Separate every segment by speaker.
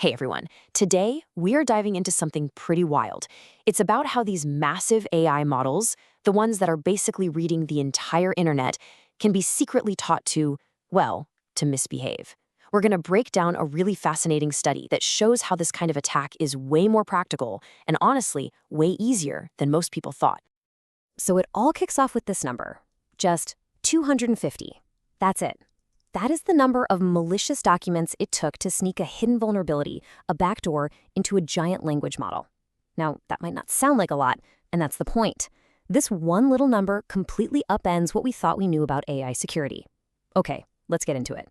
Speaker 1: Hey everyone, today we are diving into something pretty wild. It's about how these massive AI models, the ones that are basically reading the entire internet, can be secretly taught to, well, to misbehave. We're going to break down a really fascinating study that shows how this kind of attack is way more practical and honestly, way easier than most people thought.
Speaker 2: So it all kicks off with this number, just 250. That's it. That is the number of malicious documents it took to sneak a hidden vulnerability, a backdoor, into a giant language model. Now, that might not sound like a lot, and that's the point. This one little number completely upends what we thought we knew about AI security. Okay, let's get into it.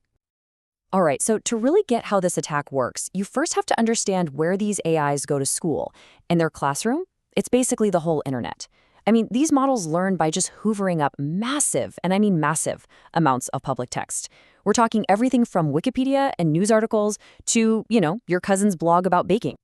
Speaker 1: All right, so to really get how this attack works, you first have to understand where these AIs go to school. In their classroom, it's basically the whole internet. I mean, these models learn by just hoovering up massive, and I mean massive, amounts of public text. We're talking everything from Wikipedia and news articles to, your cousin's blog about baking.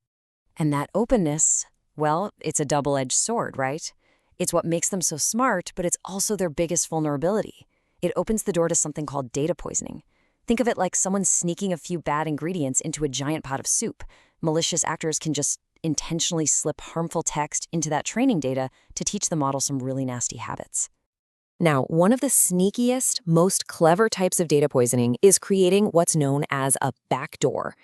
Speaker 2: And that openness, well, it's a double-edged sword, right? It's what makes them so smart, but it's also their biggest vulnerability. It opens the door to something called data poisoning. Think of it like someone sneaking a few bad ingredients into a giant pot of soup. Malicious actors can just intentionally slip harmful text into that training data to teach the model some really nasty habits.
Speaker 1: Now, one of the sneakiest, most clever types of data poisoning is creating what's known as a backdoor.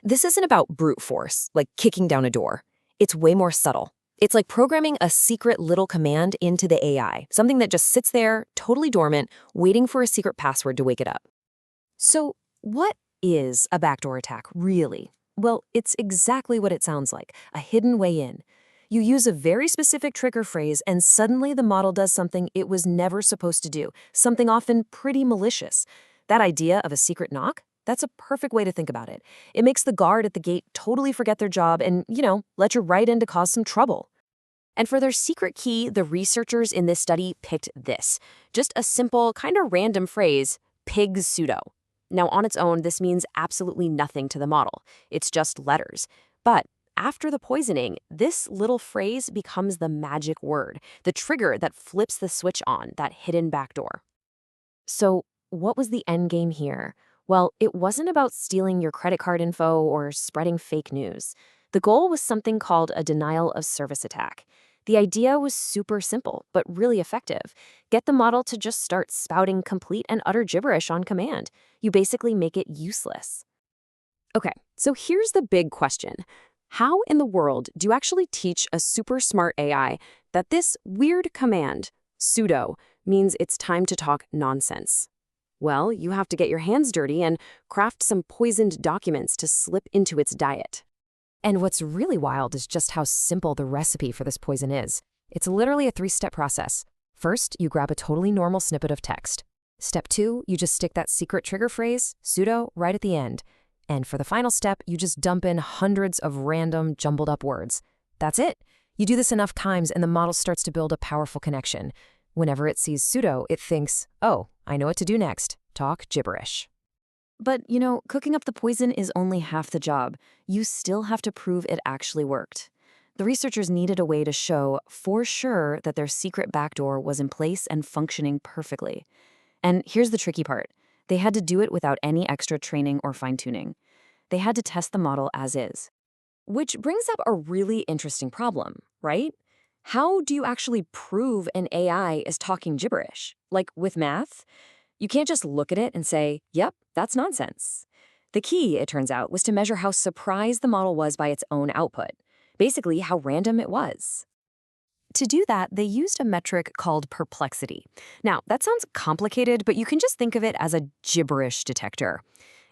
Speaker 1: This isn't about brute force, like kicking down a door. It's way more subtle. It's like programming a secret little command into the AI, something that just sits there, totally dormant, waiting for a secret password to wake it up. So, what is a backdoor attack, really? Well, it's exactly what it sounds like, a hidden way in. You use a very specific trigger phrase, and suddenly the model does something it was never supposed to do, something often pretty malicious. That idea of a secret knock? That's a perfect way to think about it. It makes the guard at the gate totally forget their job and, let you right in to cause some trouble. And for their secret key, the researchers in this study picked this. Just a simple, kind of random phrase, pig pseudo. Now, on its own, this means absolutely nothing to the model. It's just letters. But after the poisoning, this little phrase becomes the magic word, the trigger that flips the switch on, that hidden backdoor. So, what was the end game here? Well, it wasn't about stealing your credit card info or spreading fake news. The goal was something called a denial of service attack. The idea was super simple, but really effective. Get the model to just start spouting complete and utter gibberish on command. You basically make it useless. Okay, so here's the big question. How in the world do you actually teach a super smart AI that this weird command, sudo, means it's time to talk nonsense? Well, you have to get your hands dirty and craft some poisoned documents to slip into its diet. And what's really wild is just how simple the recipe for this poison is. It's literally a 3-step process. First, you grab a totally normal snippet of text. Step 2, you just stick that secret trigger phrase, sudo, right at the end. And for the final step, you just dump in hundreds of random, jumbled up words. That's it. You do this enough times and the model starts to build a powerful connection. Whenever it sees sudo, it thinks, oh, I know what to do next. Talk gibberish. But, cooking up the poison is only half the job. You still have to prove it actually worked. The researchers needed a way to show for sure that their secret backdoor was in place and functioning perfectly. And here's the tricky part. They had to do it without any extra training or fine-tuning. They had to test the model as is. Which brings up a really interesting problem, right? How do you actually prove an AI is talking gibberish? Like with math? You can't just look at it and say, yep, that's nonsense. The key, it turns out, was to measure how surprised the model was by its own output. Basically, how random it was. To do that, they used a metric called perplexity. Now, that sounds complicated, but you can just think of it as a gibberish detector.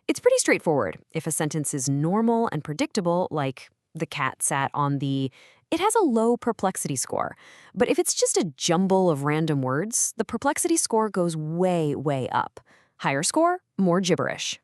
Speaker 1: It's pretty straightforward. If a sentence is normal and predictable, like the cat sat on the, it has a low perplexity score. But if it's just a jumble of random words, the perplexity score goes way, way up. Higher score, more gibberish.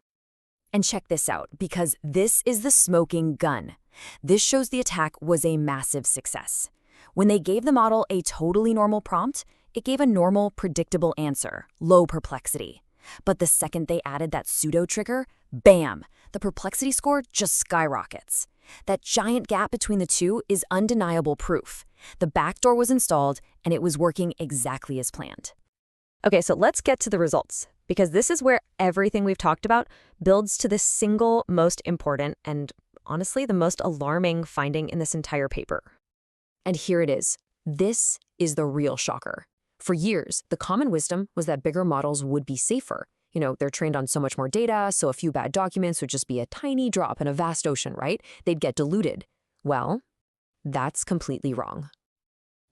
Speaker 1: And check this out, because this is the smoking gun. This shows the attack was a massive success. When they gave the model a totally normal prompt, it gave a normal, predictable answer, low perplexity. But the second they added that pseudo trigger, bam, the perplexity score just skyrockets. That giant gap between the two is undeniable proof. The backdoor was installed, and it was working exactly as planned. Okay, so let's get to the results, because this is where everything we've talked about builds to the single most important and honestly the most alarming finding in this entire paper. And here it is. This is the real shocker. For years, the common wisdom was that bigger models would be safer. They're trained on so much more data, so a few bad documents would just be a tiny drop in a vast ocean, right? They'd get diluted. Well, that's completely wrong.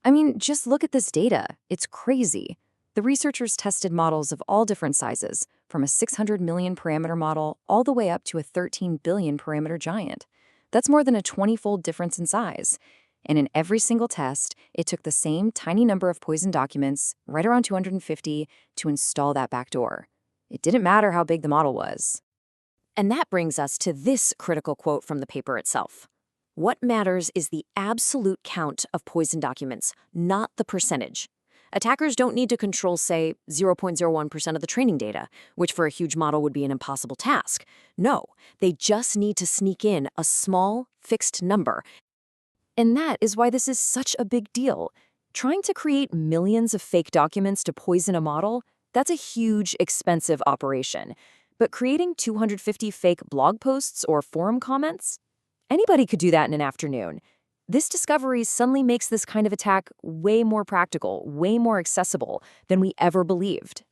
Speaker 2: I mean, just look at this data. It's crazy. The researchers tested models of all different sizes, from a 600 million parameter model all the way up to a 13 billion parameter giant. That's more than a 20-fold difference in size. And in every single test, it took the same tiny number of poison documents, right around 250, to install that backdoor. It didn't matter how big the model was.
Speaker 1: And that brings us to this critical quote from the paper itself. What matters is the absolute count of poison documents, not the percentage. Attackers don't need to control, say, 0.01% of the training data, which for a huge model would be an impossible task. No, they just need to sneak in a small, fixed number. And that is why this is such a big deal. Trying to create millions of fake documents to poison a model, that's a huge, expensive operation. But creating 250 fake blog posts or forum comments? Anybody could do that in an afternoon. This discovery suddenly makes this kind of attack way more practical, way more accessible than we ever believed.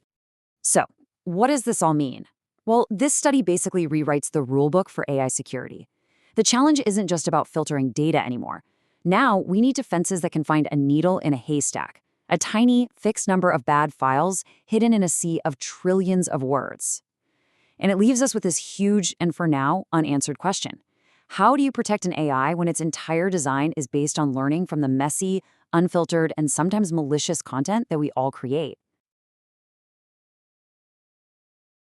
Speaker 2: So, what does this all mean? Well, this study basically rewrites the rulebook for AI security. The challenge isn't just about filtering data anymore. Now, we need defenses that can find a needle in a haystack, a tiny, fixed number of bad files hidden in a sea of trillions of words. And it leaves us with this huge and, for now, unanswered question. How do you protect an AI when its entire design is based on learning from the messy, unfiltered, and sometimes malicious content that we all create?